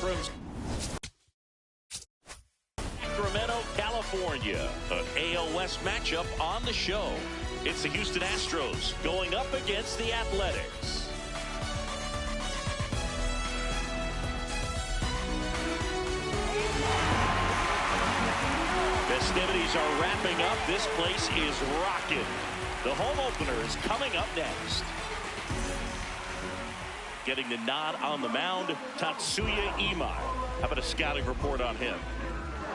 from Sacramento, California. An AL West matchup on the show. It's the Houston Astros going up against the Athletics. Festivities are wrapping up. This place is rocking. The home opener is coming up next. Getting the nod on the mound, Tatsuya Imai. How about a scouting report on him?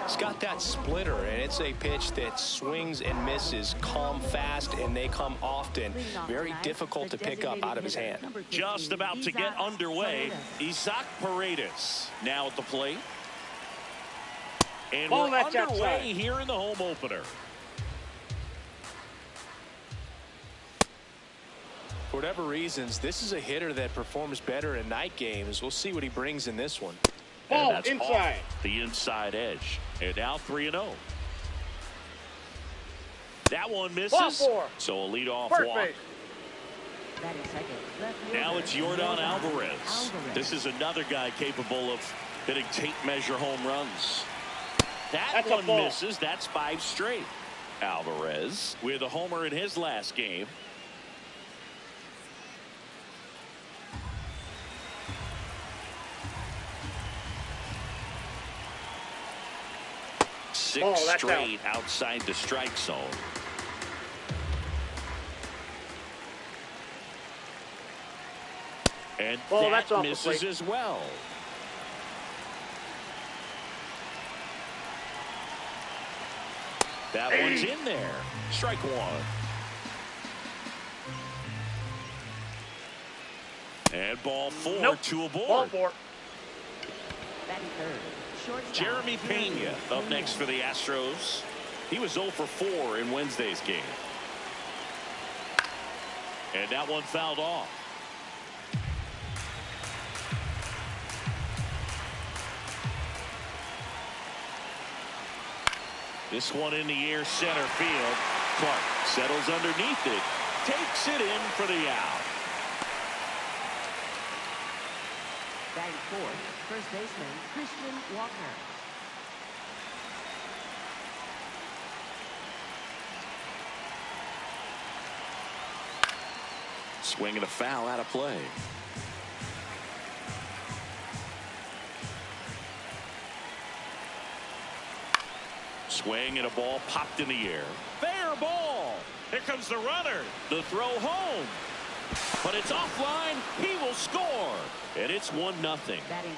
He's got that splitter, and it's a pitch that swings and misses, come fast, and they come often. Very difficult to pick up out of his hand. Just about to get underway. Isaac Paredes now at the plate. And we're underway here in the home opener. For whatever reasons, this is a hitter that performs better in night games. We'll see what he brings in this one. And that's inside. The inside edge. And now 3-0. That one misses. So a leadoff walk. Now it's Yordan Alvarez. This is another guy capable of hitting tape measure home runs. That one misses. That's 5 straight. Alvarez with a homer in his last game. Six straight outside the strike zone. And that misses as well. That one's in there. Strike one. And ball 4, 2 aboard. Ball 4. Jeremy Pena up next for the Astros. He was 0 for 4 in Wednesday's game. And that one fouled off. This one in the air, center field. Clark settles underneath it. Takes it in for the out. Batting fourth, first baseman Christian Walker. Swing and a foul out of play. Swing and a ball popped in the air. Fair ball. Here comes the runner. The throw home. But it's offline. He will score. And it's 1-0.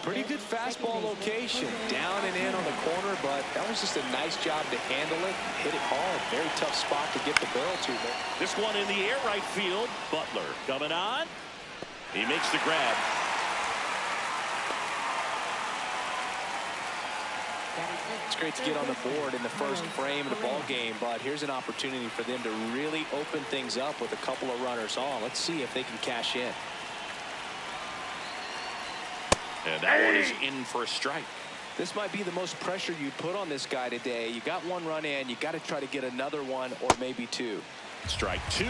Pretty good fastball location. Down and in on the corner, but that was just a nice job to handle it. Hit it hard. Very tough spot to get the barrel to. But this one in the air, right field. Butler coming on. He makes the grab. It's great to get on the board in the first frame of the ball game, but here's an opportunity for them to really open things up with a couple of runners on. Let's see if they can cash in. And that one is in for a strike. This might be the most pressure you put on this guy today. You got one run in, you got to try to get another one or maybe 2. Strike 2.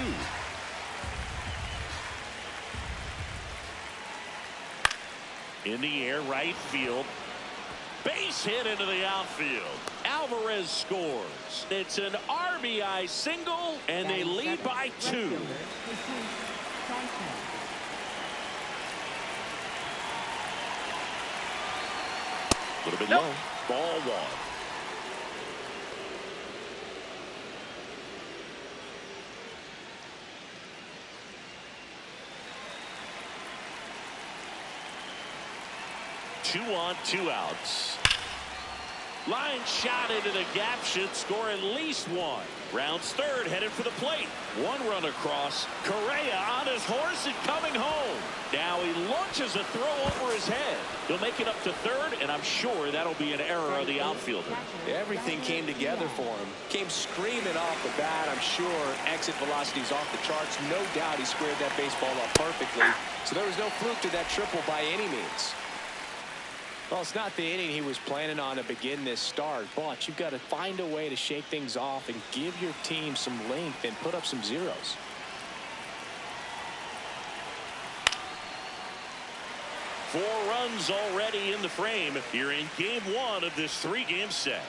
In the air, right field. Base hit into the outfield. Alvarez scores. It's an RBI single, and they lead by 2. A little bit low. Ball 1. Two on, 2 outs. Line shot into the gap should score at least 1. Rounds third, headed for the plate. 1 run across. Correa on his horse and coming home. Now he launches a throw over his head. He'll make it up to third, and I'm sure that'll be an error of the outfielder. Everything came together for him. Came screaming off the bat. I'm sure exit velocity's off the charts. No doubt he squared that baseball up perfectly. So there was no fluke to that triple by any means. Well, it's not the inning he was planning on to begin this start, but you've got to find a way to shake things off and give your team some length and put up some zeros. 4 runs already in the frame here in game 1 of this 3-game set.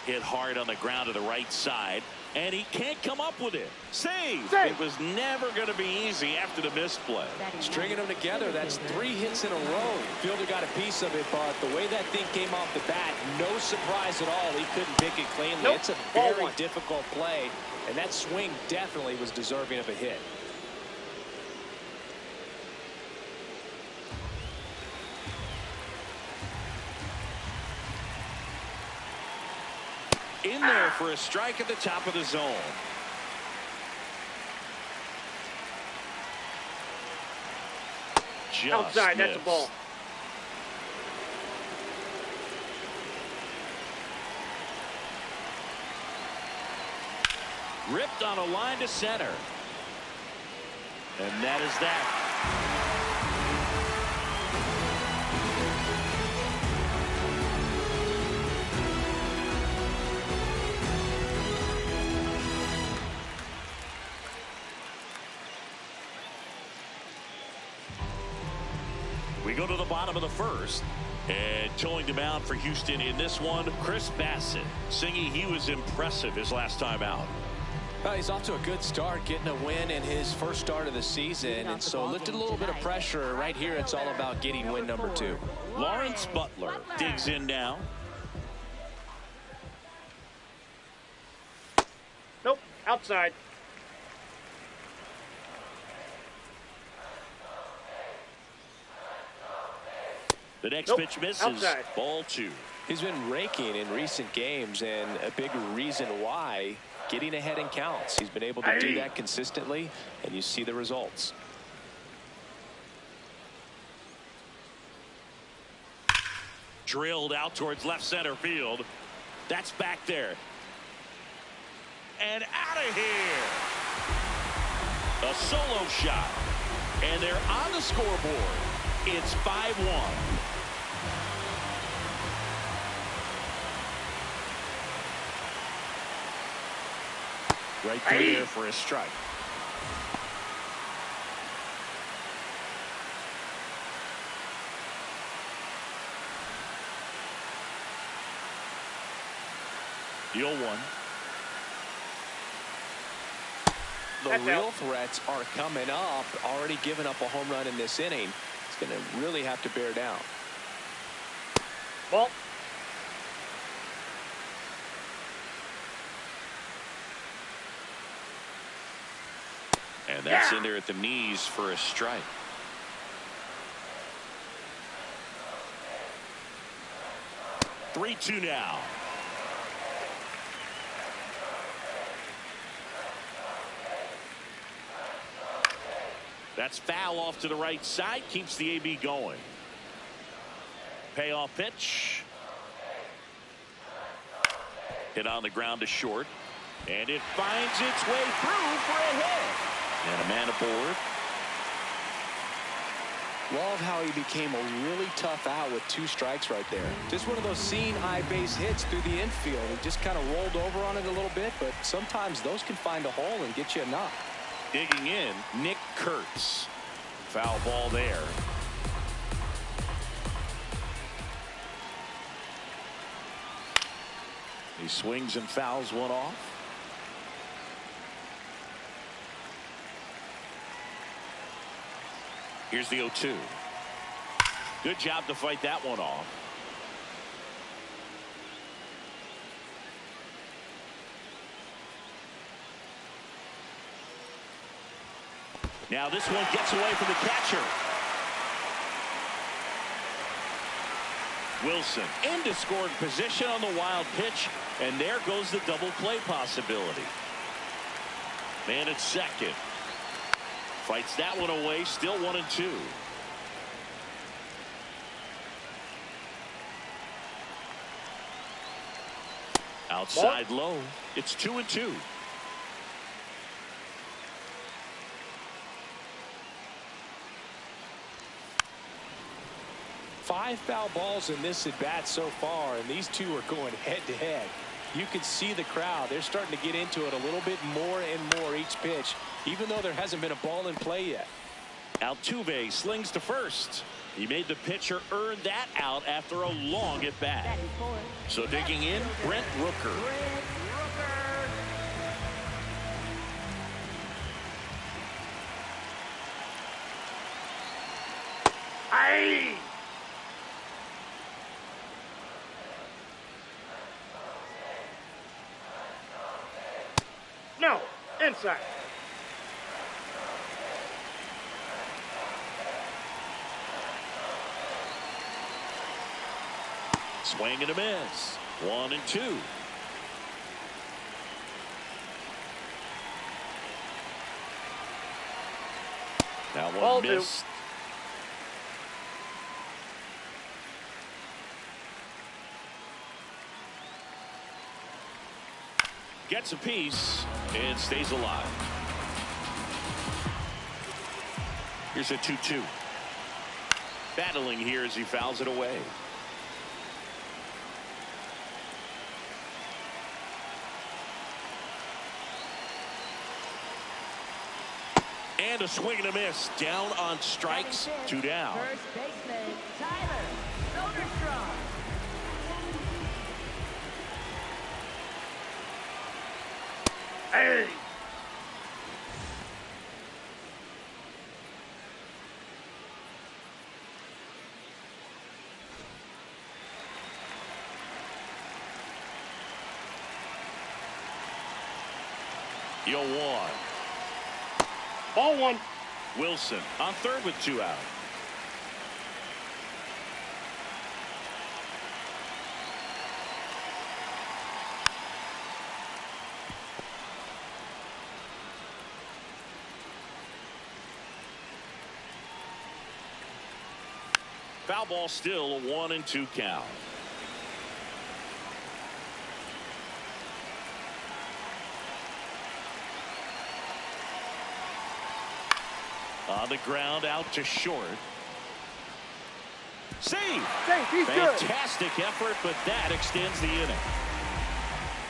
Hit hard on the ground to the right side, and he can't come up with it. Save! It was never going to be easy after the misplay. Stringing them together, that's 3 hits in a row. Fielder got a piece of it, but the way that thing came off the bat, no surprise at all. He couldn't pick it cleanly. Nope. It's a very difficult play, and that swing definitely was deserving of a hit. In there for a strike at the top of the zone. Just Outside, missed. that's a ball. Ripped on a line to center. And that is that. We go to the bottom of the first, and towing the mound for Houston in this one, Chris Bassett. Singy, he was impressive his last time out. Well, he's off to a good start, getting a win in his first start of the season, and so lifted a little bit of pressure. Right here, it's all about getting win number 2. Lawrence Butler digs in now. Nope, outside. The next Nope. pitch misses. Outside. Ball 2. He's been raking in recent games, and a big reason why, getting ahead in counts. He's been able to do that consistently, and you see the results. Drilled out towards left center field. That's back there. And out of here. A solo shot. And they're on the scoreboard. It's 5-1. Right there for a strike. The 0-1. The That's real out. threats are coming up. Already giving up a home run in this inning. It's going to really have to bear down. Ball. And that's in there at the knees for a strike. Three-two now. That's foul off to the right side. Keeps the AB going. Payoff pitch. Hit on the ground to short. And it finds its way through for a hit. And a man aboard. Love how he became a really tough out with 2 strikes right there. Just one of those seeing high base hits through the infield. He just kind of rolled over on it a little bit, but sometimes those can find a hole and get you a knock. Digging in, Nick Kurtz. Foul ball there. He swings and fouls one off. Here's the 0-2. Good job to fight that one off. Now this one gets away from the catcher. Wilson into scoring position on the wild pitch, and there goes the double play possibility. Man at second. Fights that one away, still 1-2. Outside low. It's 2-2. Five foul balls in this at bat so far, and these two are going head to head. You can see the crowd. They're starting to get into it a little bit more and more each pitch, even though there hasn't been a ball in play yet. Altuve slings to first. He made the pitcher earn that out after a long at bat. Batting fourth. So digging in, Brent Rooker. Aye. No, inside. Swing and a miss. 1-2. That one Ball two. missed. Gets a piece and stays alive. Here's a 2-2. Battling here as he fouls it away. And a swing and a miss. Down on strikes. 2 down. First baseman, Tyler Soderstrom. Hey. Yo, 1. Ball one. Wilson on third with 2 out. Foul ball, still a 1-2 count. On the ground, out to short. Save! Hey, he's good. Fantastic effort, but that extends the inning.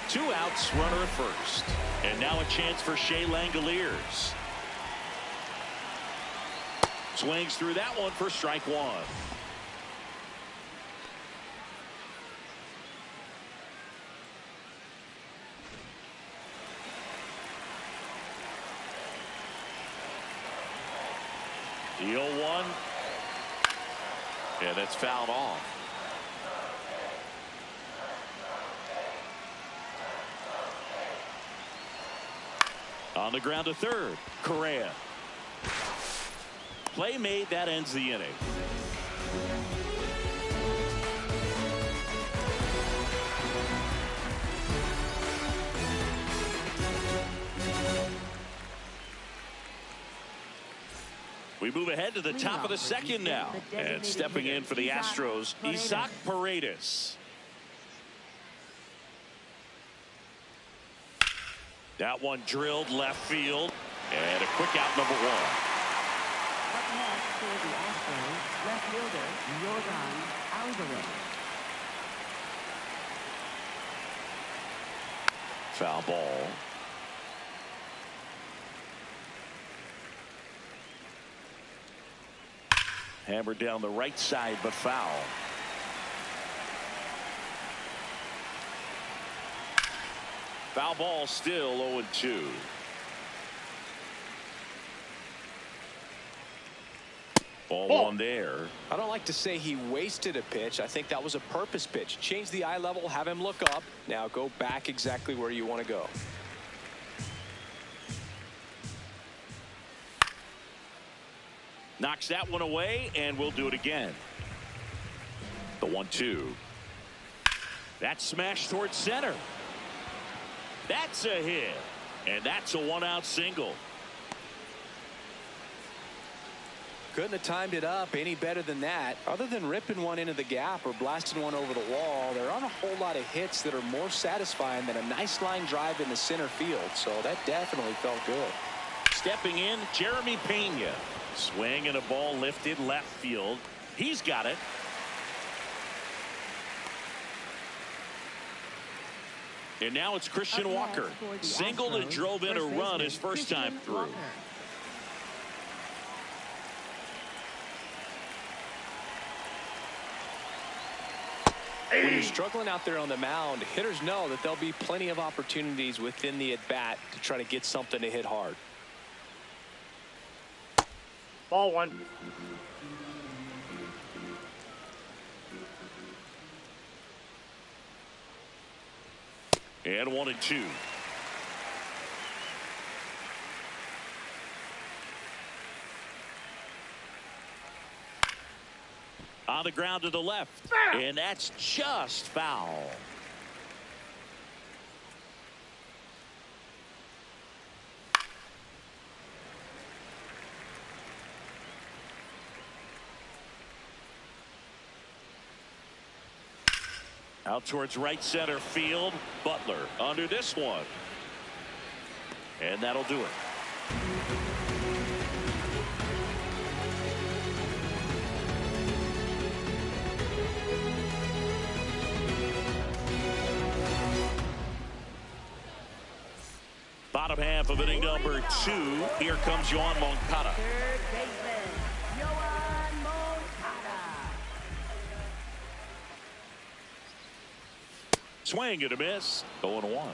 2 outs, runner at first. And now a chance for Shea Langoliers. Swings through that one for strike 1. The 0-1. Yeah, that's fouled off. On the ground to third. Correa. Play made. That ends the inning. We move ahead to the top of the second now. And stepping in for the Astros, Isaac Paredes. That one drilled left field. And a quick out, number 1. Up next for the Astros, left fielder Jordan Alvarez. Foul ball. Hammered down the right side, but foul. Foul ball, still 0-2. Ball 1 there. I don't like to say he wasted a pitch. I think that was a purpose pitch. Change the eye level, have him look up. Now go back exactly where you want to go. Knocks that one away, and we'll do it again. The 1-2. That's smashed towards center. That's a hit. And that's a 1-out single. Couldn't have timed it up any better than that. Other than ripping one into the gap or blasting one over the wall, there aren't a whole lot of hits that are more satisfying than a nice line drive in the center field. So that definitely felt good. Stepping in, Jeremy Pena. Swing and a ball lifted left field. He's got it. And now it's Christian Walker. Singled and drove in a run his first time through. When you're struggling out there on the mound, hitters know that there'll be plenty of opportunities within the at-bat to try to get something to hit hard. Ball one. And 1-2. On the ground to the left. And that's just foul. Out towards right center field. Butler under this one. And that'll do it. Bottom half of inning number 2. Here comes Yoan Moncada. Third baseman, Yoan Moncada. Swing and a miss. 0-1.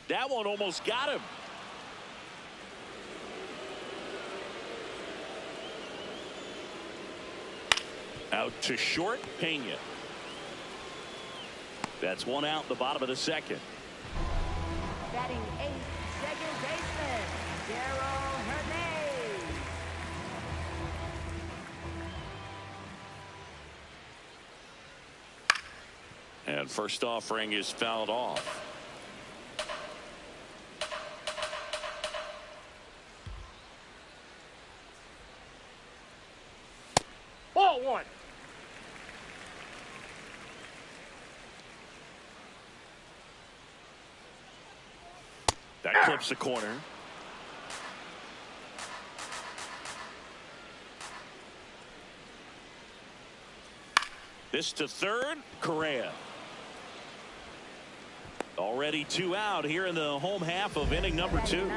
That one almost got him. Out to short, Pena. That's one out in the bottom of the second. Batting eighth, second baseman, Darryl Hernandez. And first offering is fouled off. Ball one. That clips the corner. This to third. Correa. Already 2 out here in the home half of inning number 2.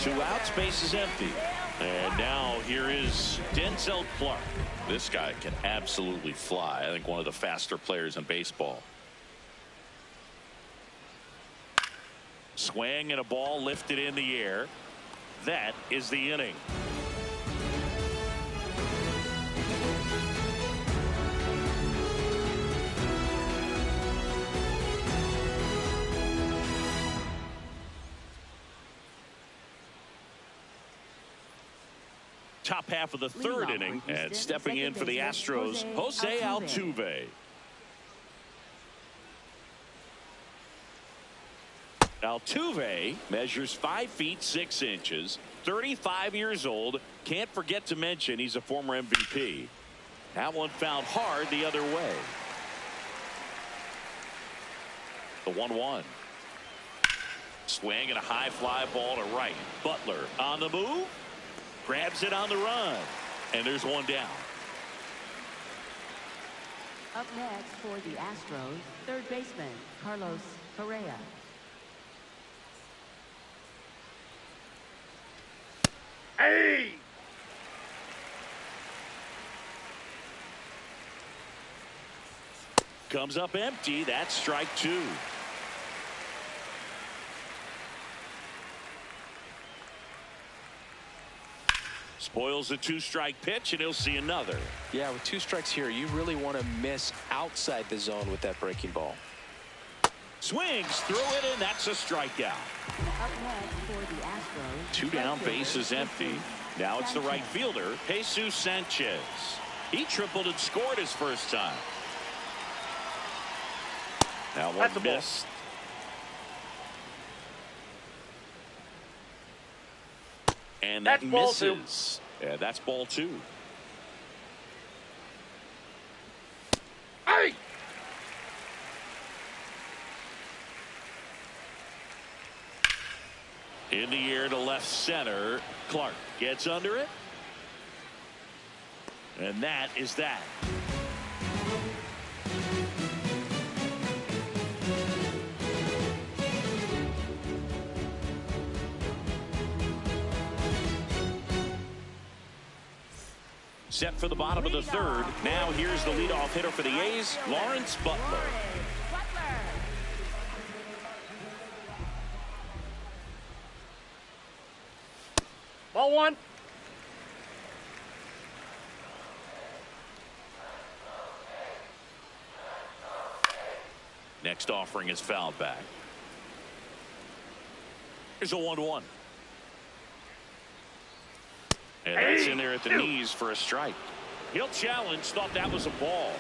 2 outs, base is empty. And now here is Denzel Clark. This guy can absolutely fly. I think one of the faster players in baseball. Swing and a ball lifted in the air. That is the inning. Top half of the third inning, and stepping in for the Astros, Jose Altuve. Altuve measures 5 feet 6 inches, 35 years old. Can't forget to mention he's a former MVP. That one fouled hard the other way. The 1-1. Swing and a high fly ball to right. Butler on the move. Grabs it on the run. And there's one down. Up next for the Astros, third baseman, Carlos Correa. Hey! Comes up empty. That's strike 2. Spoils the 2-strike pitch, and he'll see another. Yeah, with 2 strikes here, you really want to miss outside the zone with that breaking ball. Swings through it, and that's a strikeout. Up next for the Astros, 2 down, base is empty. Now it's the right fielder, Jesus Sanchez. He tripled and scored his first time. Now one missed. And that misses. Yeah, that's ball 2. Hey! In the air to left center. Clark gets under it. And that is that. Set for the bottom of the third. Now here's the leadoff hitter for the A's, Lawrence Butler. Ball one. Next offering is fouled back. Here's a 1-1. And that's in there at the knees for a strike. He'll challenge. Thought that was a ball.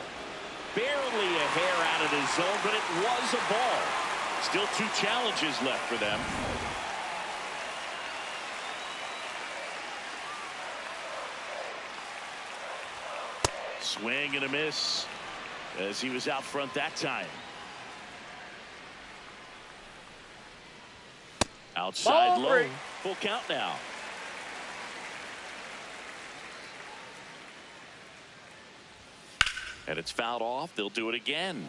Barely a hair out of his zone, but it was a ball. Still 2 challenges left for them. Swing and a miss as he was out front that time. Outside low. Full count now. And it's fouled off. They'll do it again.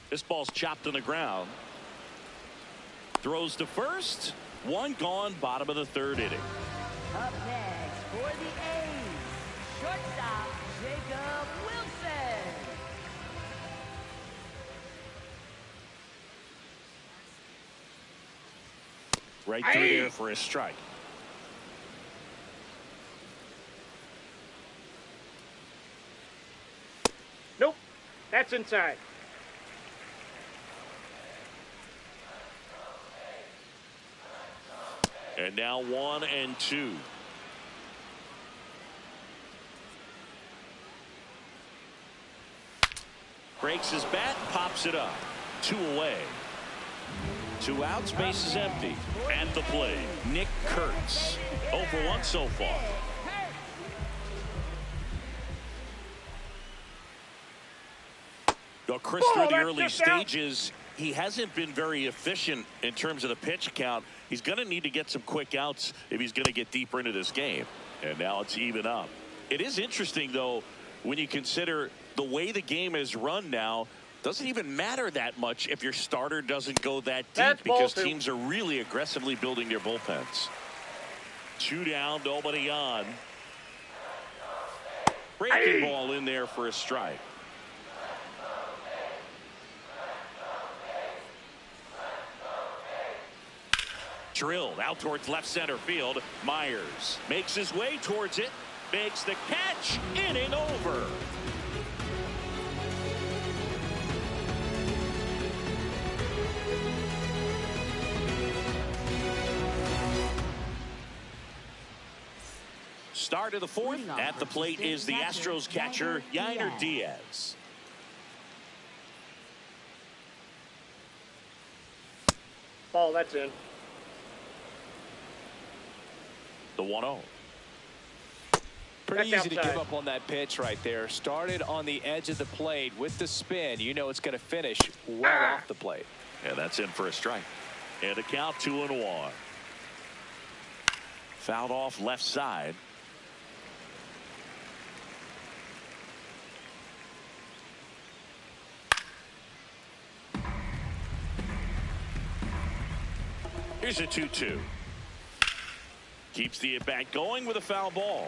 This ball's chopped on the ground. Throws to first. 1 gone. Bottom of the third inning. Up next for the A's, shortstop Jacob Wilson. Right through there for a strike. Nope. That's inside. And now 1-2. Breaks his bat, pops it up. 2 away. 2 outs, base is empty. At the plate, Nick Kurtz. 0 for 1 so far. Well, Chris, through the early stages, he hasn't been very efficient in terms of the pitch count. He's going to need to get some quick outs if he's going to get deeper into this game. And now it's even up. It is interesting, though, when you consider the way the game is run now. Doesn't even matter that much if your starter doesn't go that deep because teams are really aggressively building their bullpens. 2 down, nobody on. Breaking ball in there for a strike. Drilled out towards left center field. Myers makes his way towards it. Makes the catch. Inning over. Start of the fourth. At the plate is the Astros catcher, Yainer Diaz. Ball, that's in. The 1-0. Pretty easy to give up on that pitch right there. Started on the edge of the plate with the spin. You know it's going to finish well off the plate. And that's in for a strike. And a count 2-1. Fouled off left side. Here's a 2-2. Keeps the at-bat going with a foul ball.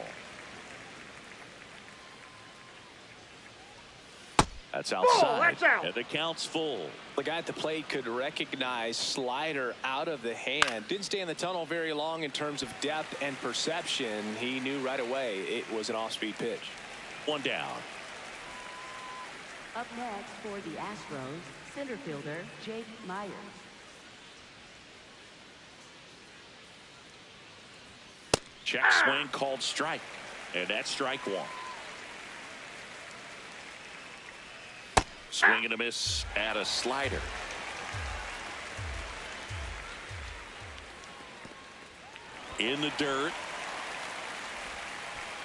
That's outside. That's out. And the count's full. The guy at the plate could recognize slider out of the hand. Didn't stay in the tunnel very long in terms of depth and perception. He knew right away it was an off-speed pitch. 1 down. Up next for the Astros, center fielder Jake Myers. Check swing called strike. And that's strike 1. Swing and a miss at a slider. In the dirt.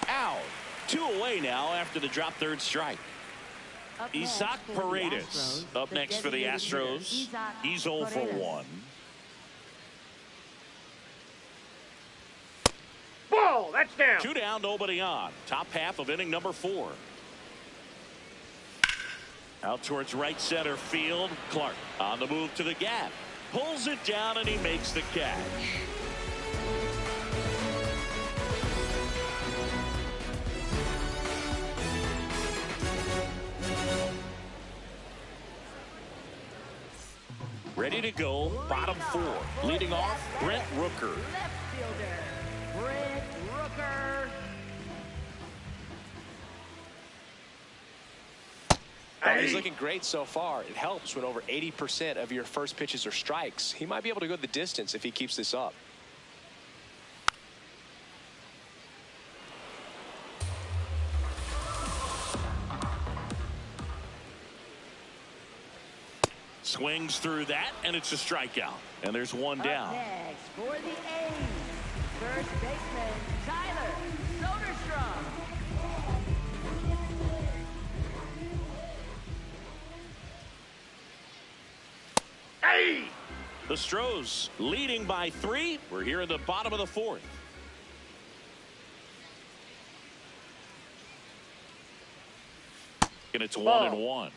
Out. 2 away now after the drop third strike. Isaac Paredes up next for the Astros. He's 0 for 1. Ball, that's down. 2 down, nobody on. Top half of inning number 4. Out towards right center field. Clark on the move to the gap. Pulls it down and he makes the catch. Ready to go, bottom four. Leading off, Brent Rooker. Left fielder, Brent Rooker. Oh, he's looking great so far. It helps when over 80% of your first pitches are strikes. He might be able to go the distance if he keeps this up. Swings through that, and it's a strikeout. And there's one down. Next for the A's, first baseman Tyler Soderstrom. Hey! The Astros leading by 3. We're here in the bottom of the 4th. And it's 1-1.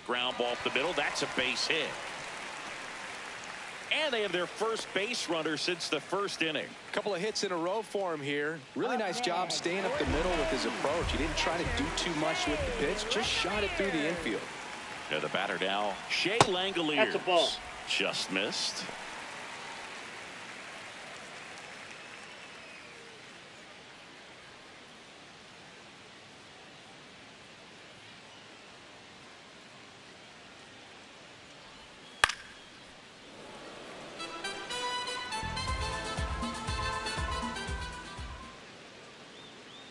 Ground ball up the middle. That's a base hit. And they have their first base runner since the first inning. A couple of hits in a row for him here. Really nice job staying up the middle with his approach. He didn't try to do too much with the pitch. Just shot it through the infield. Yeah, the batter now, Shea Langoliers. That's a ball. Just missed.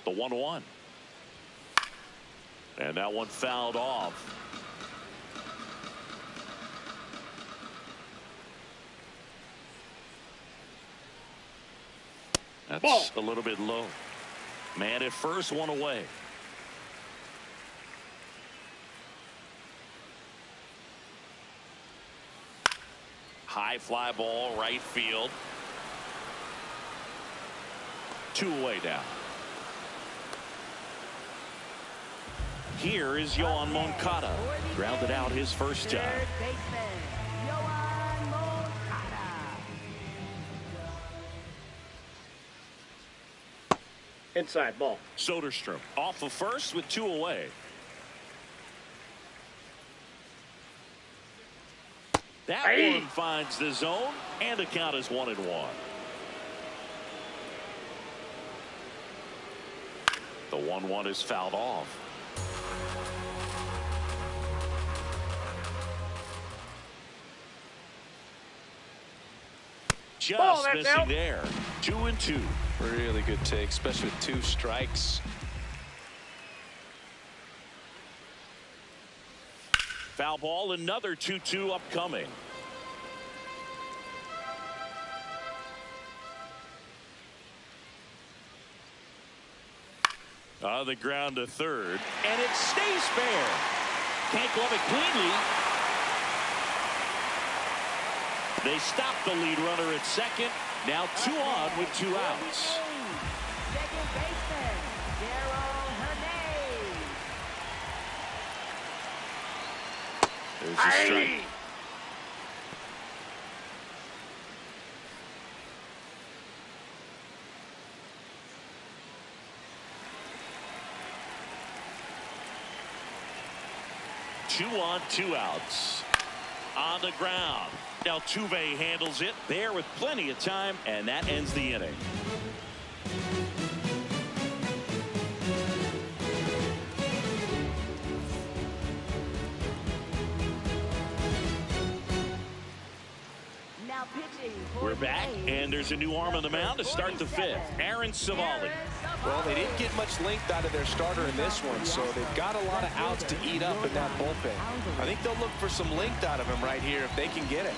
The 1-1. And that one fouled off. That's Ball. a little bit low. Man at first, one away. High fly ball, right field. 2 away now. Here is Yoan Moncada. Grounded out his first time. Third baseman Yoan Moncada. Inside ball. Soderstrom off of first with 2 away. That Hey. one finds the zone, and the count is 1-1. The 1-1 is fouled off. Just Ball, that's missing out. there. 2-2. Really good take, especially with 2 strikes. Foul ball, another 2-2 upcoming. On the ground to third, and it stays fair. Can't glove it cleanly. They stop the lead runner at second. Now 2 on with 2 outs. Second baseman Darryl Hernandez. There's a strike. Hey! Two on, 2 outs. On the ground. Now Altuve handles it there with plenty of time, and that ends the inning. Now pitching for We're the back, A's. and there's a new arm in the mound to start the 5th. Aaron Savali. Well, they didn't get much length out of their starter in this one, so they've got a lot of outs to eat up in that bullpen. I think they'll look for some length out of him right here if they can get it.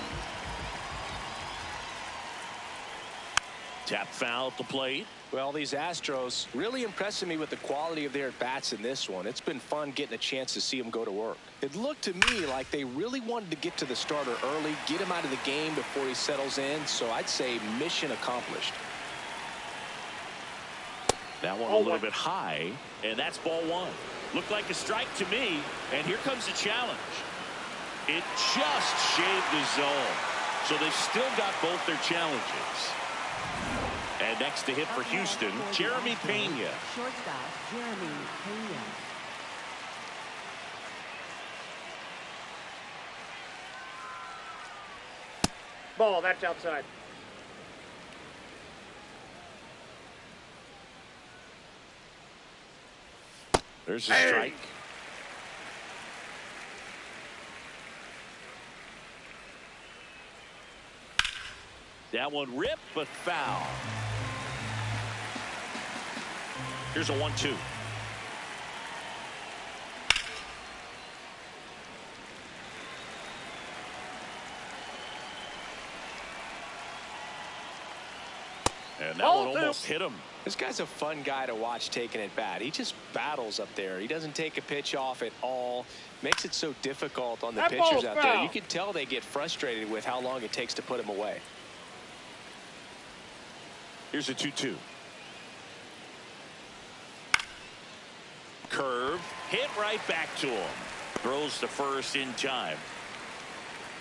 Tap foul at the plate. Well, these Astros really impressing me with the quality of their at-bats in this one. It's been fun getting a chance to see them go to work. It looked to me like they really wanted to get to the starter early, get him out of the game before he settles in, so I'd say mission accomplished. That one a little bit high, and that's ball one. Looked like a strike to me, and here comes the challenge. It just shaved the zone, so they've still got both their challenges. And next to hit for Houston, Jeremy Pena. Shortstop, Jeremy Pena. Ball, that's outside. There's a strike. That one ripped, but foul. Here's a 1-2. And that one almost hit him. This guy's a fun guy to watch taking it bat. He just battles up there. He doesn't take a pitch off at all. Makes it so difficult on the pitchers out there. You can tell they get frustrated with how long it takes to put him away. Here's a 2-2. Curve, hit right back to him. Throws to first in time.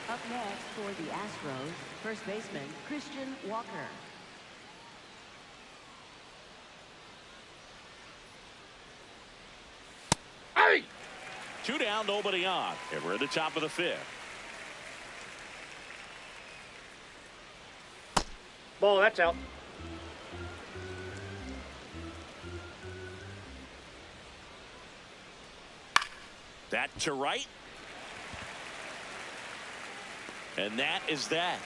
Up next for the Astros, first baseman Christian Walker. Hey! 2 down, nobody on. And we're at the top of the 5th. Ball, that's out. That to right. And that is that.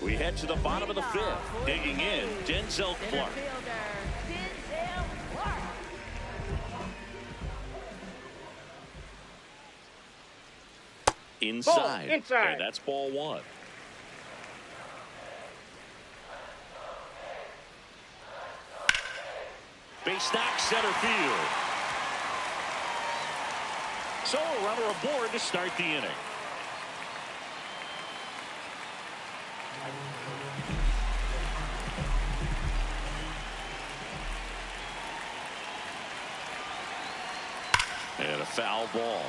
We head to the bottom of the 5th. Digging in, Denzel Clark. Inside. Ball, inside. And that's ball one. Base knock, center field. So a runner aboard to start the inning. And a foul ball.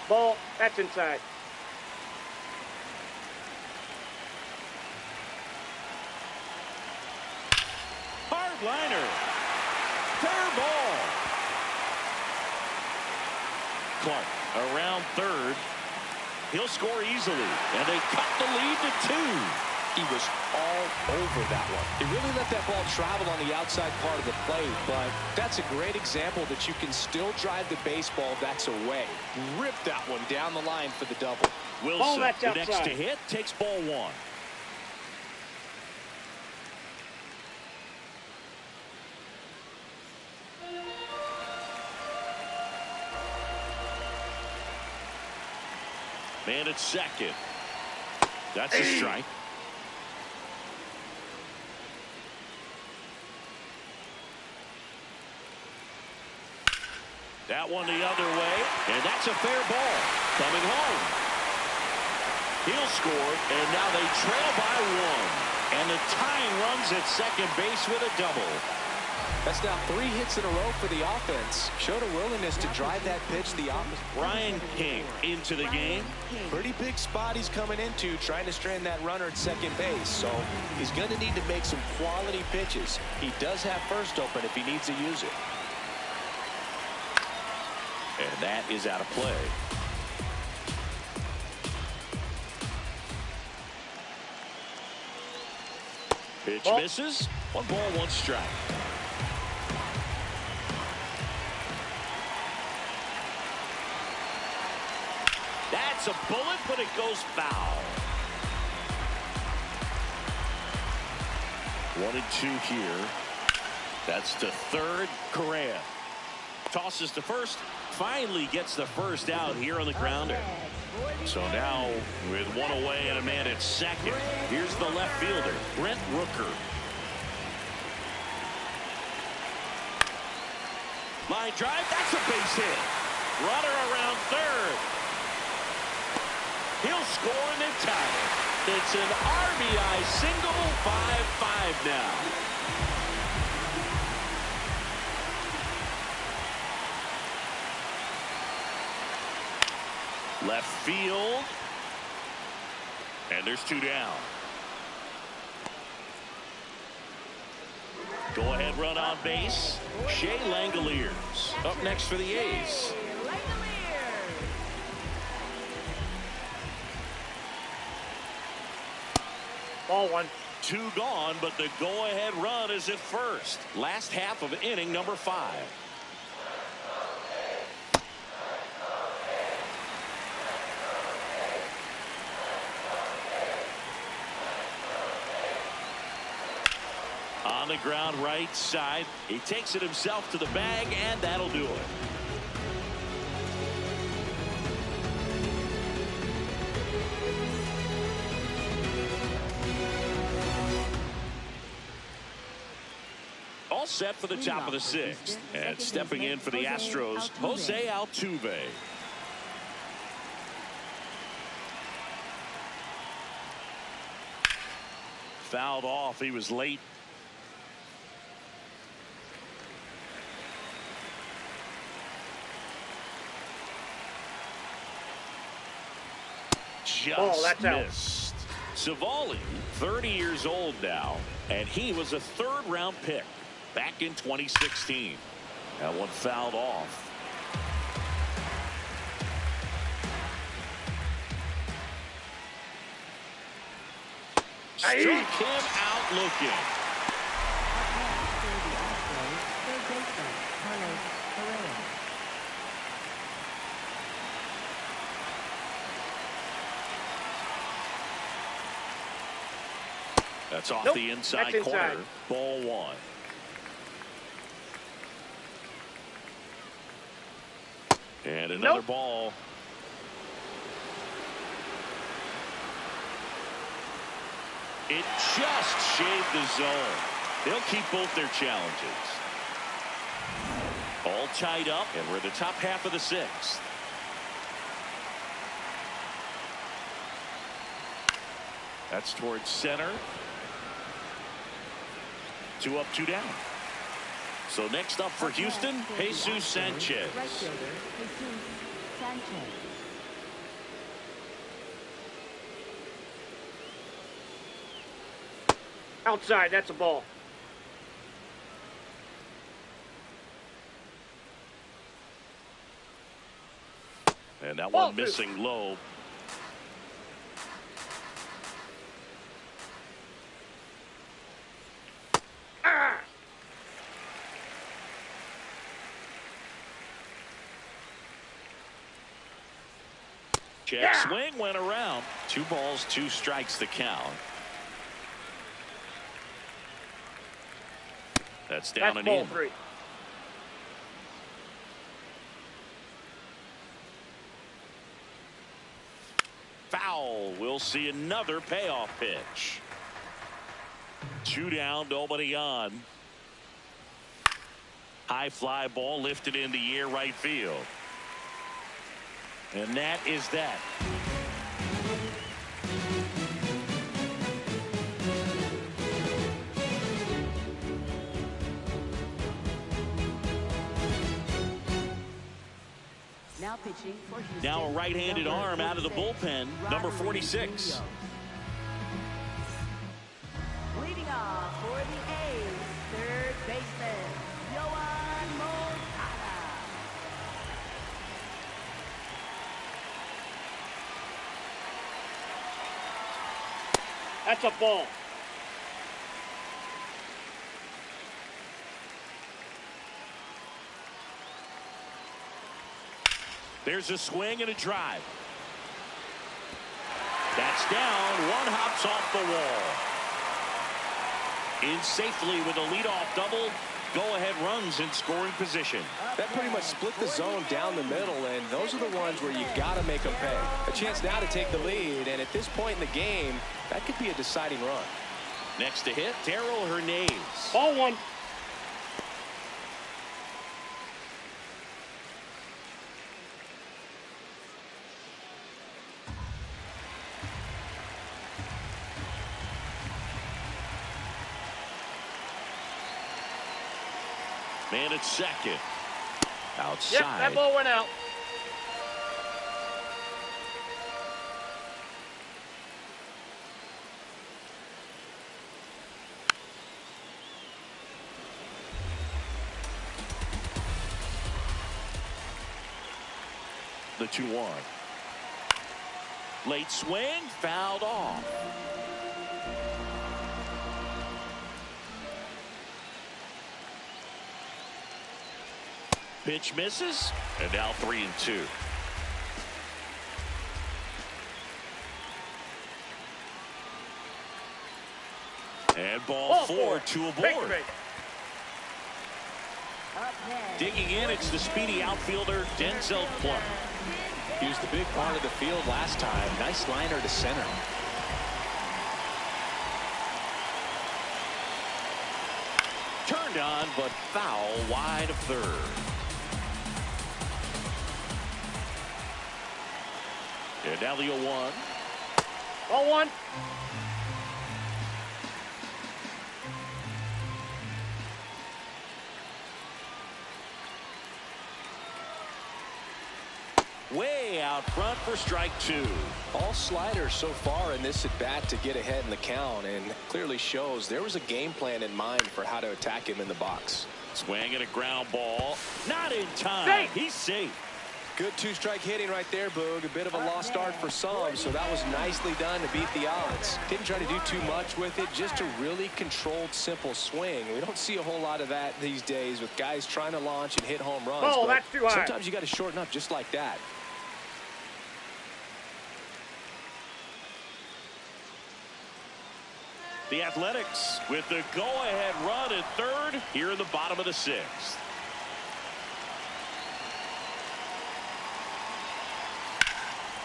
Ball, that's inside. Hard liner. Fair ball. Clark around third. He'll score easily, and they cut the lead to 2. He was all over that one. He really let that ball travel on the outside part of the plate, but that's a great example that you can still drive the baseball that's away. Rip that one down the line for the double. Wilson, that's the next outside. to hit, takes ball one. Man at second. That's a strike. That one the other way, and that's a fair ball. Coming home. He'll score, and now they trail by 1. And the tying runs at second base with a double. That's now 3 hits in a row for the offense. Showed a willingness to drive that pitch the opposite. Ryan King into the game. Pretty big spot he's coming into, trying to strand that runner at second base. So he's going to need to make some quality pitches. He does have first open if he needs to use it. And that is out of play. Pitch misses. 1 ball, 1 strike. That's a bullet, but it goes foul. 1-2 here. That's to third. Correa tosses to first. Finally gets the first out here on the grounder. So now with one away and a man at second, here's the left fielder, Brent Rooker. Line drive, that's a base hit. Runner around third. He'll score and then tie it. It's an RBI single, 5-5 now. Left field. And there's two down. Go-ahead run on base. Shea Langoliers up next for the A's. Ball one. Two gone, but the go-ahead run is at first. Last half of inning number 5. On the ground right side. He takes it himself to the bag, and that'll do it. All set for the top of the 6th. And stepping in for the Astros, Jose Altuve. Fouled off. He was late. Just missed. Savali, 30 years old now, and he was a third-round pick back in 2016. That one fouled off. Struck him out looking. That's off the inside corner. Ball one. And another ball. It just shaved the zone. They'll keep both their challenges. All tied up, and we're at the top half of the 6th. That's towards center. 2 up, 2 down. So next up for Houston, Jesus Sanchez. Right fielder, Jesus Sanchez. Outside, that's a ball. And that one missing low. Check swing went around. 2 balls, 2 strikes to count. That's down and in. 3. Foul. We'll see another payoff pitch. 2 down, nobody on. High fly ball lifted in the air right field. And that is that. Now pitching for Houston. Now a right-handed arm out of the bullpen, number 46. Leading off for the A's, third baseman, Yoan Moncada. That's a ball. There's a swing and a drive. That's down. One hops off the wall. In safely with a leadoff double. go-ahead runs in scoring position. That pretty much split the zone down the middle, and those are the ones where you got to make them pay. A chance now to take the lead, and at this point in the game, that could be a deciding run. Next to hit, Darryl Hernandez. Ball one. Man at second. Outside. Yep, that ball went out. The 2-1. Late swing, fouled off. Pitch misses, and now 3-2. And ball four, two aboard. Digging in, it's the speedy outfielder, Denzel Clark. He was the big part of the field last time. Nice liner to center. Turned on, but foul wide of third. And now the 0-1. Ball one. Way out front for strike two. All sliders so far in this at bat to get ahead in the count, and clearly shows there was a game plan in mind for how to attack him in the box. Swing and a ground ball. Not in time. Safe. He's safe. Good two-strike hitting right there, Boog. A bit of a lost start for some, so that was nicely done to beat the odds. Didn't try to do too much with it, just a really controlled, simple swing. We don't see a whole lot of that these days with guys trying to launch and hit home runs. Oh, but that's too high. sometimes you got to shorten up just like that. The Athletics with the go-ahead run at third here in the bottom of the sixth.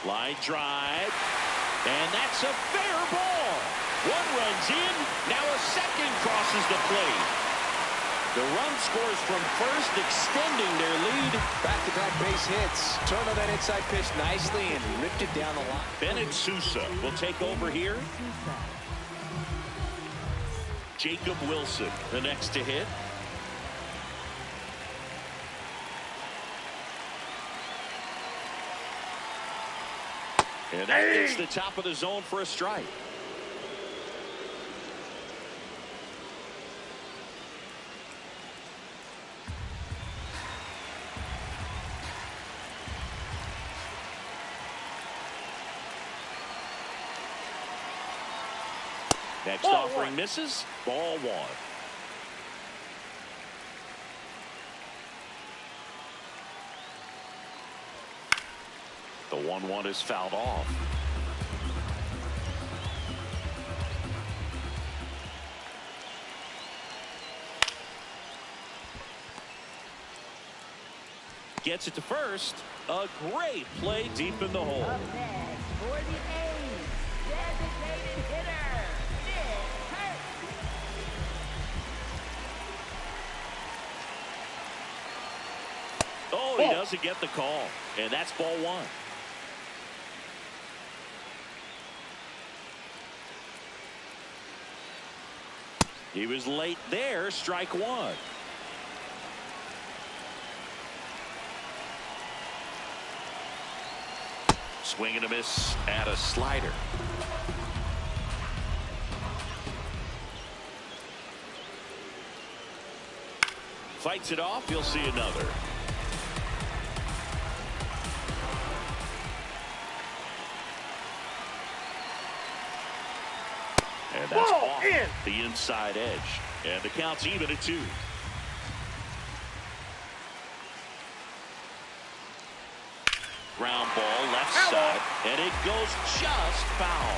Line drive, and that's a fair ball. One runs in, now a second crosses the plate. The run scores from first, extending their lead. Back-to-back base hits. Turned on that inside pitch nicely and ripped it down the line. Bennett Sousa will take over here. Jacob Wilson, the next to hit. And that hits the top of the zone for a strike. Next offering misses. Ball one. The 1-1 is fouled off. Gets it to first. A great play deep in the hole. Up next for the A's, designated hitter, Nick Hurt. Oh, he doesn't get the call. And that's ball one. He was late there, strike one. Swing and a miss at a slider. Fights it off, you'll see another. And that's off the inside edge. And the count's even at 2. Ground ball left side. And it goes just foul.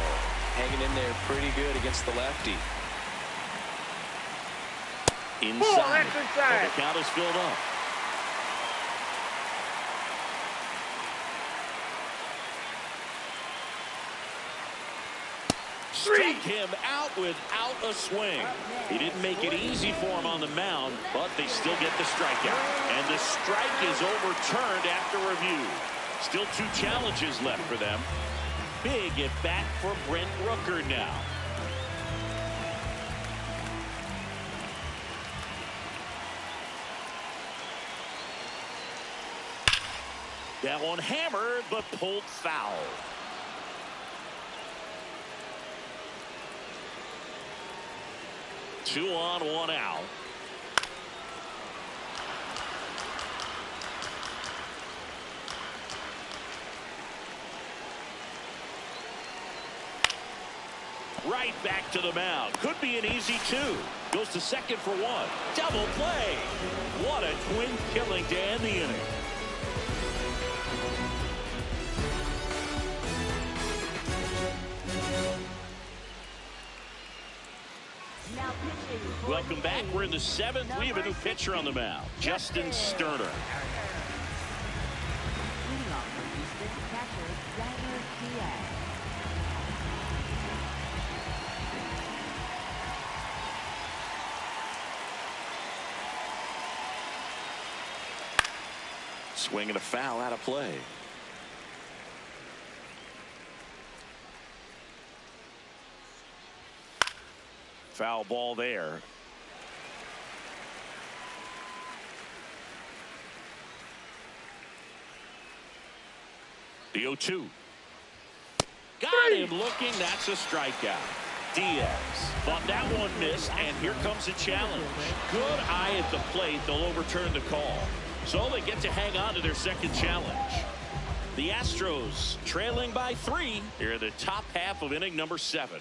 Hanging in there pretty good against the lefty. inside. that's inside. And the count is filled up. Struck him out without a swing. He didn't make it easy for him on the mound, but they still get the strikeout. And the strike is overturned after review. Still 2 challenges left for them. Big at bat for Brent Rooker now. That one hammered, but pulled foul. Two on, 1 out. Right back to the mound. Could be an easy 2. Goes to second for 1. Double play. What a twin killing to end the inning. Welcome back. We're in the 7th. We have a new pitcher on the mound, Justin Sterner. Leading off from Houston, catcher Daniel Diaz. Swing and a foul out of play. Foul ball there. The 0-2. Got him looking. That's a strikeout. Diaz thought that one missed, and here comes a challenge. Good eye at the plate. They'll overturn the call. So they get to hang on to their second challenge. The Astros trailing by 3 here in the top half of inning number 7.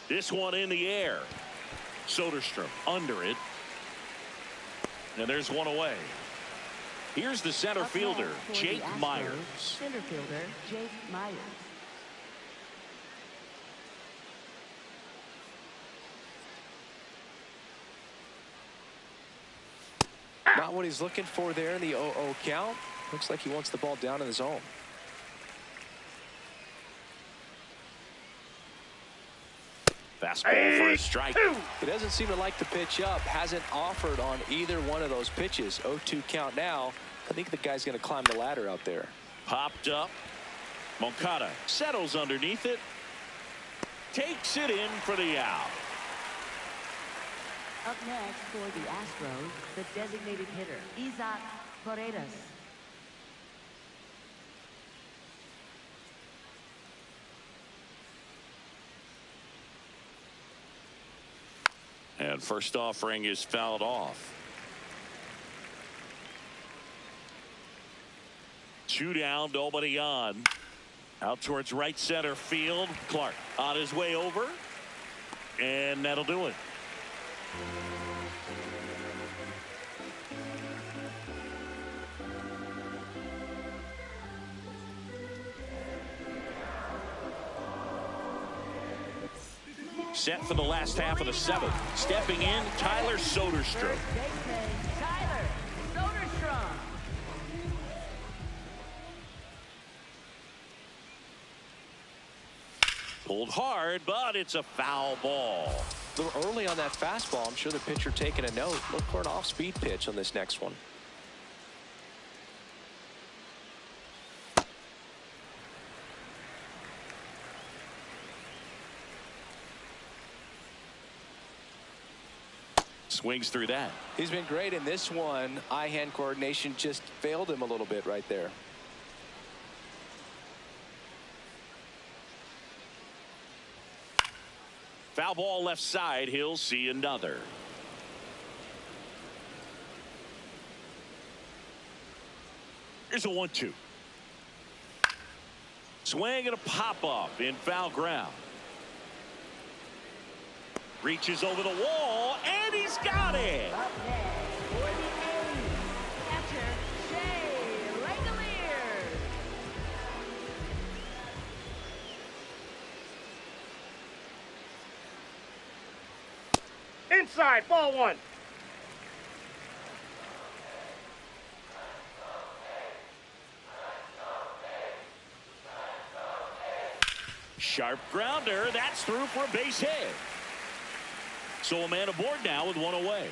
This one in the air. Soderstrom under it. And there's one away. Here's the center fielder, Jake Myers. Center fielder, Jake Myers. Not what he's looking for there in the 0-0 count. Looks like he wants the ball down in the zone. Fastball for a strike. He doesn't seem to like the pitch up. Hasn't offered on either one of those pitches. 0-2 count now. I think the guy's going to climb the ladder out there. Popped up. Moncada settles underneath it. Takes it in for the out. Up next for the Astros, the designated hitter, Isaac Paredes. And first offering is fouled off. 2 down, nobody on. Out towards right center field. Clark on his way over. And that'll do it. Set for the last half of the 7th. Stepping in, Tyler Soderstrom. Tyler Soderstrom. Pulled hard, but it's a foul ball. A little early on that fastball. I'm sure the pitcher taking a note. Look for an off-speed pitch on this next one. Swings through that. He's been great in this one. Eye-hand coordination just failed him a little bit right there. Foul ball left side. He'll see another. Here's a 1-2. Swing and a pop-up in foul ground. Reaches over the wall, and he's got it. Up next for the A's, catcher Shea Langoliers. Inside, ball one. Sharp grounder. That's through for a base hit. So a man aboard now with one away.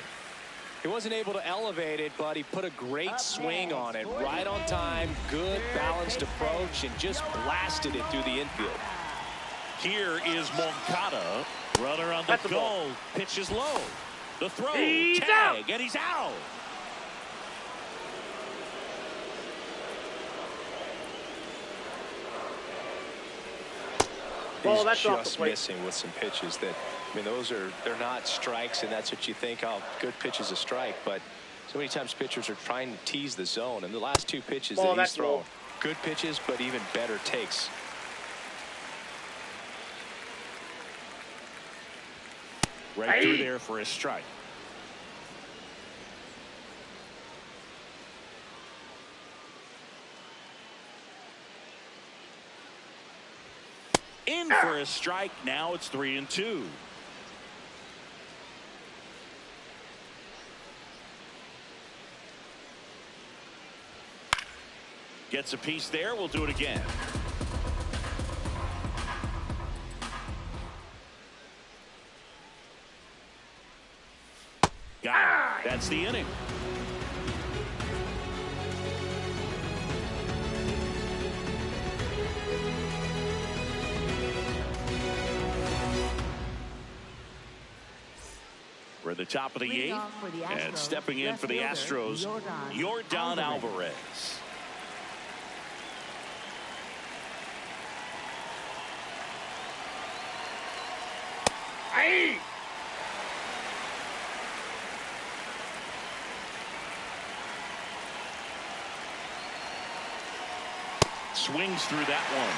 He wasn't able to elevate it, but he put a great swing on it. Right on time, good balanced approach, and just blasted it through the infield. Here is Moncada. Runner on the goal. Pitch is low. The throw. He's tag, out. and he's out. Ball, that's He's off the just plate. missing with some pitches that, I mean, they're not strikes, and that's what you think, oh, good pitch is a strike, but so many times pitchers are trying to tease the zone, and the last two pitches Ball, that he's that's thrown, low. good pitches, but even better takes. Right through there for a strike. In for a strike. Now it's 3-2. Gets a piece there. We'll do it again. Got it. That's the inning. We're at the top of the eighth, and stepping in for the Astros, Yordan Alvarez. Hey! Swings through that one.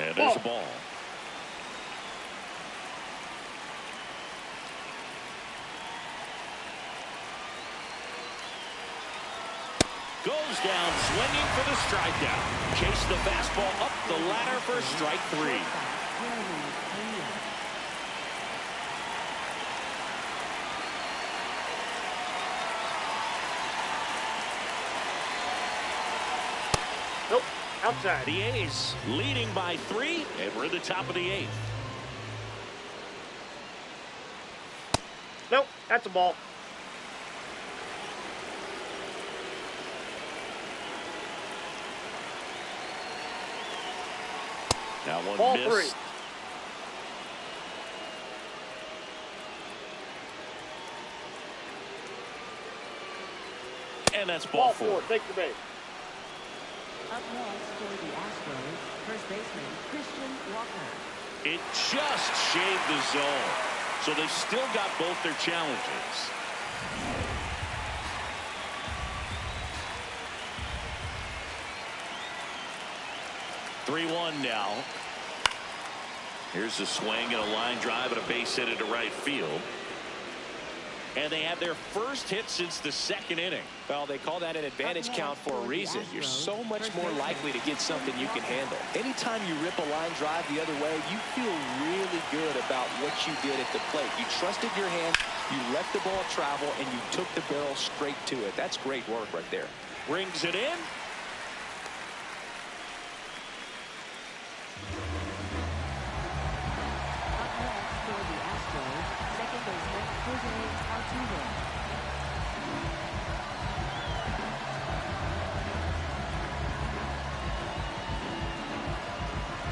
And there's a ball. Goes down swinging for the strikeout. Chase the fastball up the ladder for strike three. Nope, outside. The A's leading by 3, and we're at the top of the 8th. Nope, that's a ball. Now one Ball missed. 3. And that's ball 4. Take the base. Up next for the Astros, first baseman Christian Walker. It just shaved the zone. So they still got both their challenges. (3-1) now. Here's a swing and a line drive and a base hit into right field. And they have their first hit since the second inning. Well, they call that an advantage count for a reason. You're so much more likely to get something you can handle. Anytime you rip a line drive the other way, you feel really good about what you did at the plate. You trusted your hand, you let the ball travel, and you took the barrel straight to it. That's great work right there. Brings it in. Up next for the Astros, second baseman Jose Altuve.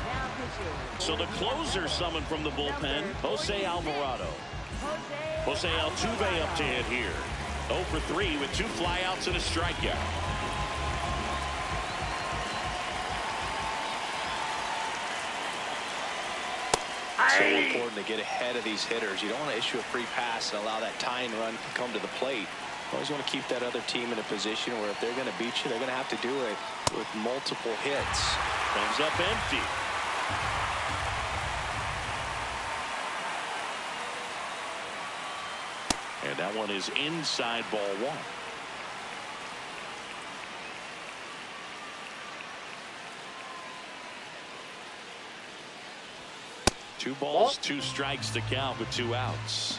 Now pitching. So the closer summoned from the bullpen, Jose Alvarado. Jose Altuve up to hit here. 0 for 3 with 2 flyouts and a strikeout. So important to get ahead of these hitters. You don't want to issue a free pass and allow that tying run to come to the plate. You always want to keep that other team in a position where if they're going to beat you, they're going to have to do it with multiple hits. Comes up empty. And that one is inside ball 1. 2 balls, 2 strikes to count with 2 outs.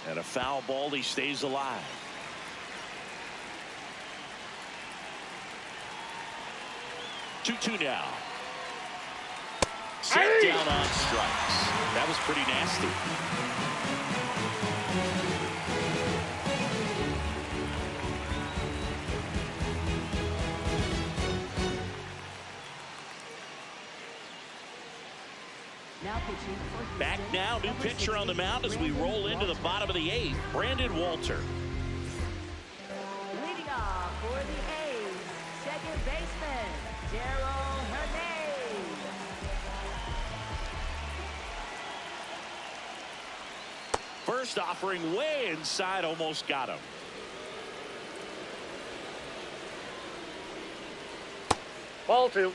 And a foul ball. He stays alive. 2-2 now. Set down on strikes. That was pretty nasty. Back now, new pitcher on the mound as we roll into the bottom of the 8th. Brandon Walter. Leading off for the A's, second baseman, Darryl Hernandez. First offering way inside, almost got him. Ball 2.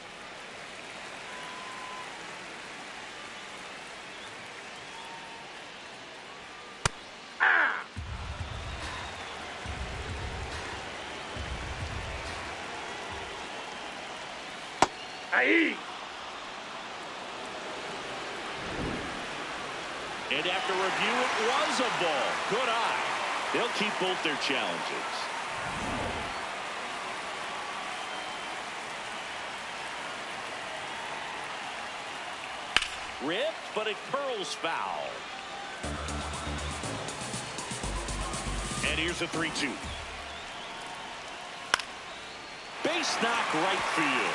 And after review, it was a ball. Good eye. They'll keep both their challenges. Ripped, but it curls foul. And here's a 3-2. Base knock right field.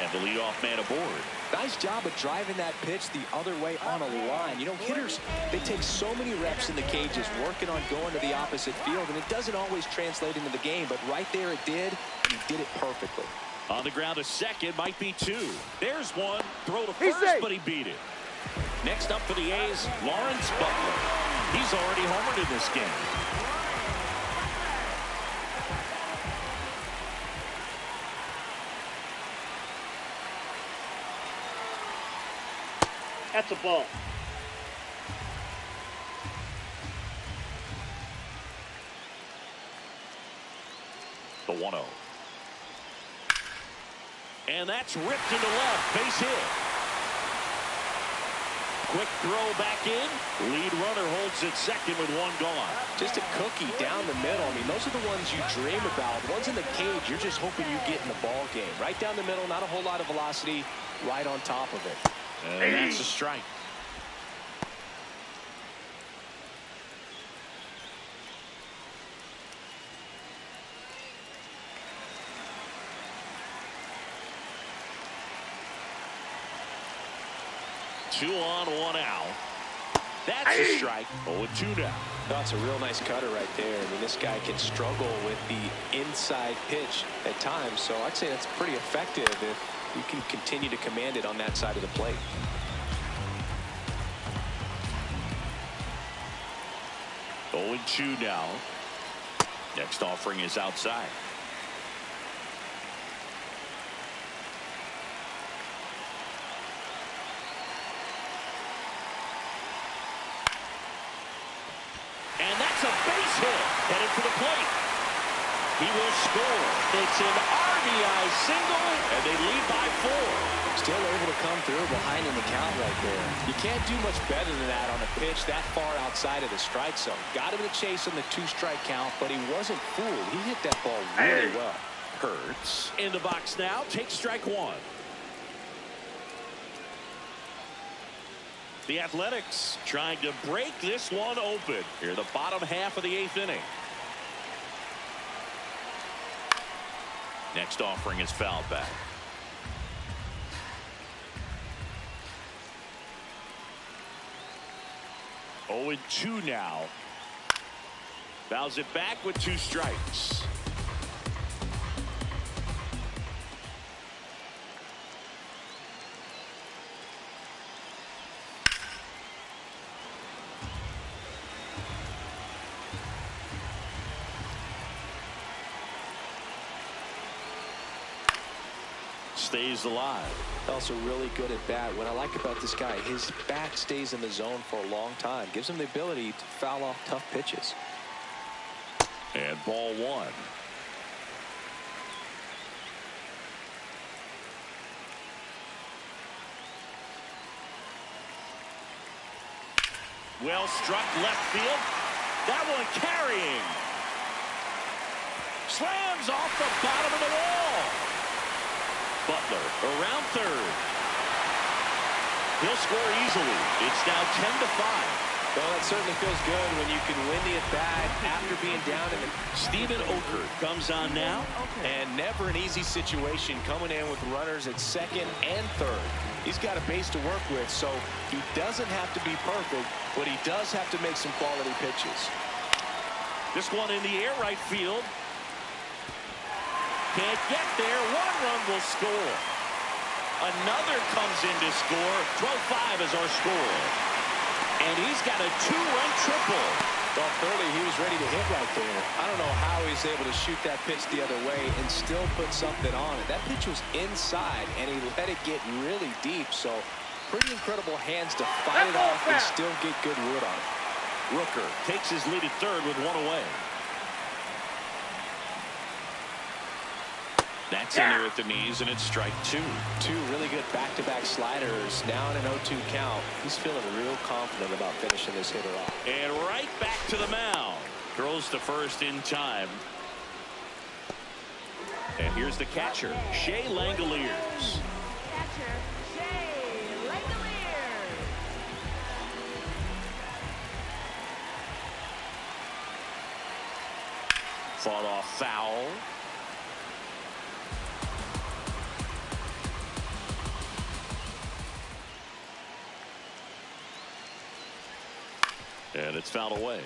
And the leadoff man aboard. Nice job of driving that pitch the other way on a line. You know, hitters, they take so many reps in the cages working on going to the opposite field, and it doesn't always translate into the game, but right there it did, and he did it perfectly. On the ground to second, might be 2. There's one. Throw to first, but he beat it. Next up for the A's, Lawrence Butler. He's already homered in this game. That's a ball. The 1-0. And that's ripped into left. Base hit. Quick throw back in. Lead runner holds it second with 1 gone. Just a cookie down the middle. I mean, those are the ones you dream about. Ones in the cage, you're just hoping you get in the ball game. Right down the middle, not a whole lot of velocity, right on top of it. And that's a strike. Two on, 1 out. That's a strike. 0-2 now. That's a real nice cutter right there. I mean, this guy can struggle with the inside pitch at times, so I'd say that's pretty effective if you can continue to command it on that side of the plate. Oh, 0-2 now. Next offering is outside. And that's a base hit. Headed for the plate. He will score. It's an RBI single, and they lead by 4. Still able to come through behind in the count right there. You can't do much better than that on a pitch that far outside of the strike zone. Got him to chase on the 2-strike count, but he wasn't fooled. He hit that ball really well. Hurts in the box now. Take strike 1. The Athletics trying to break this one open here in the bottom half of the 8th inning. Next offering is fouled back. Oh, 0-2 now. Fouls it back with 2 strikes. Stays alive. Also really good at bat. What I like about this guy, his bat stays in the zone for a long time. Gives him the ability to foul off tough pitches. And ball one. Well struck left field. That one carrying. Slams off the bottom of the wall. Butler around third. He'll score easily. It's now 10-5. Well, that certainly feels good when you can win the at-bat after being down in the... Steven Oker comes on now. And never an easy situation coming in with runners at second and third. He's got a base to work with, so he doesn't have to be perfect, but he does have to make some quality pitches. This one in the air right field. Can't get there. One run will score. Another comes in to score. 12-5 is our score. And he's got a two-run triple. Well, clearly he was ready to hit right there. I don't know how he's able to shoot that pitch the other way and still put something on it. That pitch was inside, and he let it get really deep. So pretty incredible hands to fight it off and still get good wood on it. Rooker takes his lead at third with one away. That's in there at the knees, and it's strike two. Two really good back-to-back sliders. Now in an 0-2 count. He's feeling real confident about finishing this hitter off. And right back to the mound. Throws to first in time. And here's the catcher, Shea Langoliers. Catcher, Shea Langoliers. Fought off foul. And it's fouled away.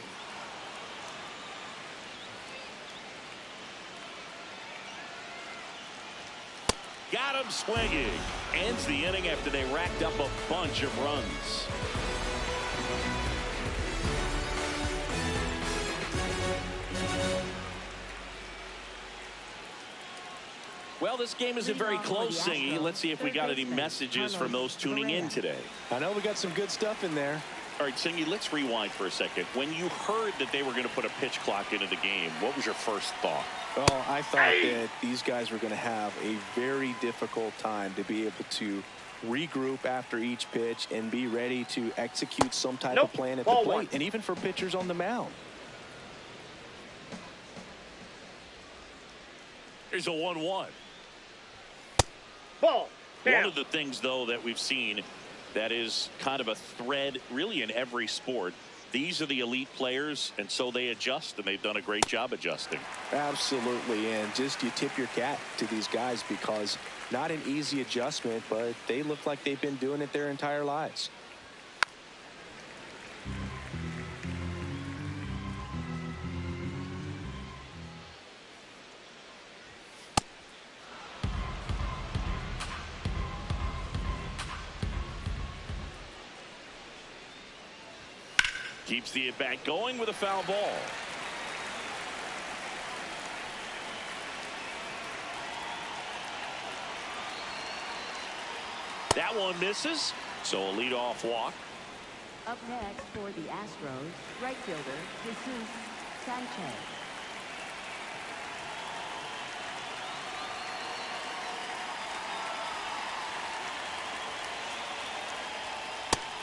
Got him swinging. Ends the inning after they racked up a bunch of runs. Well, this game isn't very close, Singy. Let's see if we got any messages from those tuning in today. I know we got some good stuff in there. All right, Singy, let's rewind for a second. When you heard that they were going to put a pitch clock into the game, what was your first thought? Well, I thought that these guys were going to have a very difficult time to be able to regroup after each pitch and be ready to execute some type of plan at the plate, and even for pitchers on the mound. Here's a 1-1. Ball. One of the things, though, that we've seen that is kind of a thread really in every sport. These are the elite players, and so they adjust, and they've done a great job adjusting. Absolutely, and just you tip your cap to these guys because not an easy adjustment, but they look like they've been doing it their entire lives. Keeps the at-bat going with a foul ball. That one misses, so a leadoff walk. Up next for the Astros, right fielder Jesus Sanchez.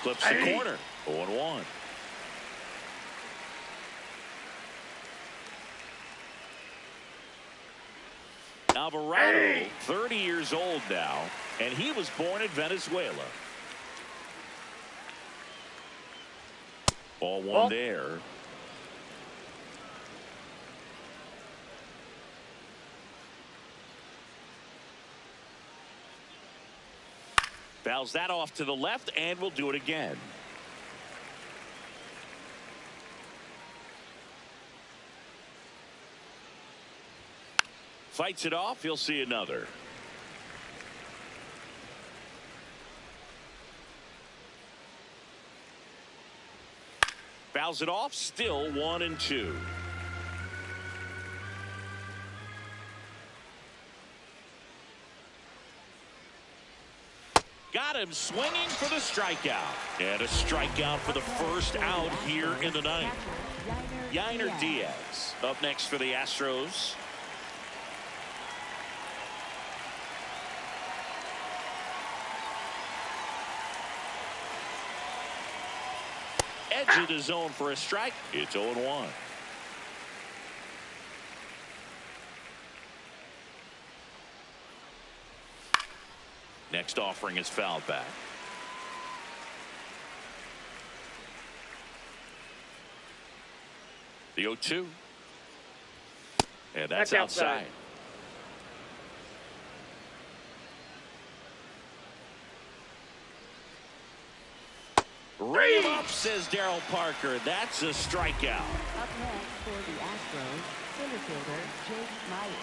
Flips the corner. 0-1. Alvarado, 30 years old now, and he was born in Venezuela. Ball one there. Fouls that off to the left, and we'll do it again. Fights it off. He'll see another. Fouls it off. Still 1-2. Got him swinging for the strikeout. And a strikeout for the first out here in the ninth. Yainer Diaz up next for the Astros. Edge of the zone for a strike. It's 0-1. Next offering is fouled back. The 0-2. And that's outside. Ray him up, says Darryl Parker. That's a strikeout. Up next for the Astros, center fielder Jake Myers.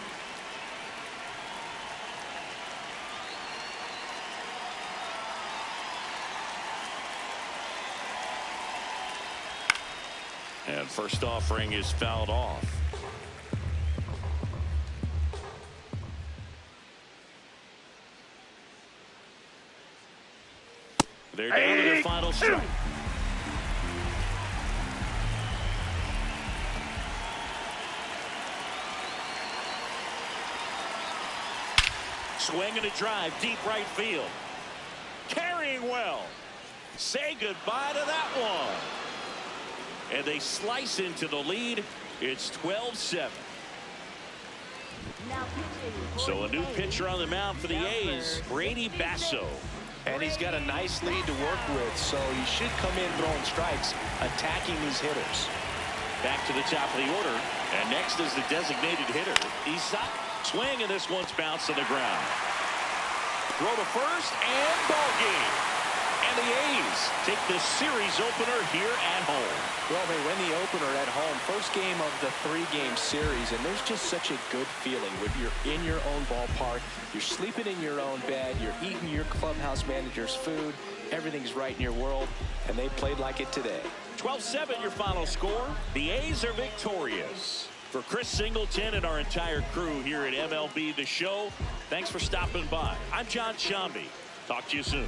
And first offering is fouled off. They're down to their final strike. Swing and a drive, deep right field. Carrying well. Say goodbye to that one. And they slice into the lead. It's 12-7. So a new pitcher on the mound for the A's, Brady Basso. And he's got a nice lead to work with, so he should come in throwing strikes, attacking these hitters. Back to the top of the order, and next is the designated hitter. Isak. Swing, and this one's bounced to the ground. Throw to first, and ball game. And the A's take the series opener here at home. Well, they win the opener at home. First game of the 3-game series, and there's just such a good feeling when you're in your own ballpark. You're sleeping in your own bed. You're eating your clubhouse manager's food. Everything's right in your world, and they played like it today. 12-7 your final score. The A's are victorious. For Chris Singleton and our entire crew here at MLB The Show, thanks for stopping by. I'm John Shambi. Talk to you soon.